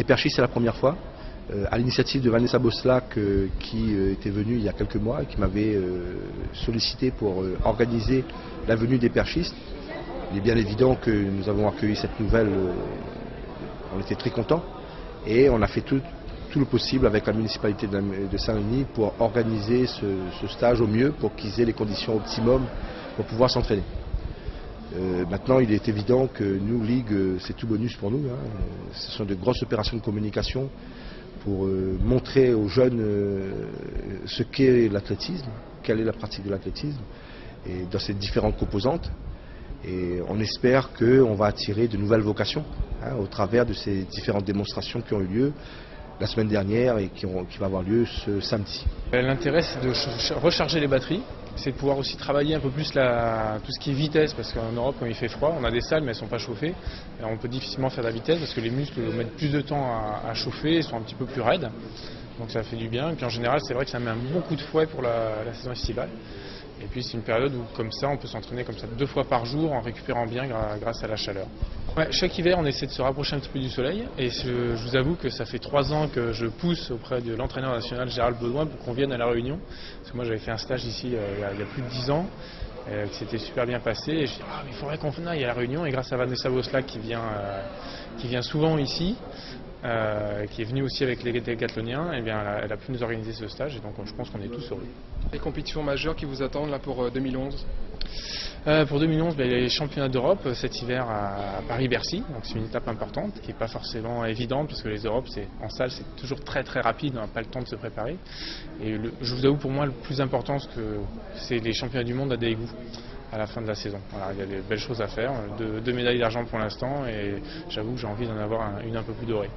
des perchistes, c'est la première fois. À l'initiative de Vanessa Boslac qui était venue il y a quelques mois et qui m'avait sollicité pour organiser la venue des perchistes. Il est bien évident que nous avons accueilli cette nouvelle, on était très contents et on a fait tout le possible avec la municipalité de Saint-Denis pour organiser ce stage au mieux pour qu'ils aient les conditions optimum pour pouvoir s'entraîner. Maintenant, il est évident que nous, Ligue, c'est tout bonus pour nous. Ce sont de grosses opérations de communication pour montrer aux jeunes ce qu'est l'athlétisme, quelle est la pratique de l'athlétisme, et dans ses différentes composantes. Et on espère qu'on va attirer de nouvelles vocations au travers de ces différentes démonstrations qui ont eu lieu la semaine dernière et qui va avoir lieu ce samedi. L'intérêt, c'est de recharger les batteries. C'est de pouvoir aussi travailler un peu plus tout ce qui est vitesse, parce qu'en Europe, quand il fait froid, on a des salles mais elles ne sont pas chauffées. Et on peut difficilement faire de la vitesse parce que les muscles mettent plus de temps à chauffer et sont un petit peu plus raides. Donc ça fait du bien. Et puis en général, c'est vrai que ça met un bon coup de fouet pour la saison estivale. Et puis c'est une période où comme ça, on peut s'entraîner comme ça 2 fois par jour en récupérant bien grâce à la chaleur. Ouais, chaque hiver, on essaie de se rapprocher un petit peu du soleil. Et je vous avoue que ça fait 3 ans que je pousse auprès de l'entraîneur national Gérald Baudouin pour qu'on vienne à La Réunion. Parce que moi, j'avais fait un stage ici il y a plus de 10 ans. Qui s'était super bien passé. Et je dis, mais il faudrait qu'on aille à La Réunion. Et grâce à Vanessa Boslac qui vient souvent ici, qui est venue aussi avec les décathloniens, et bien, elle a pu nous organiser ce stage. Et donc, je pense qu'on est tous heureux. Les compétitions majeures qui vous attendent là pour 2011 Pour 2011, les championnats d'Europe cet hiver à Paris-Bercy, donc c'est une étape importante qui n'est pas forcément évidente parce que les Europes en salle c'est toujours très rapide, on n'a pas le temps de se préparer. Et je vous avoue pour moi le plus important c'est les championnats du monde à Daegu à la fin de la saison. Voilà, il y a des belles choses à faire, 2 médailles d'argent pour l'instant et j'avoue que j'ai envie d'en avoir une un peu plus dorée.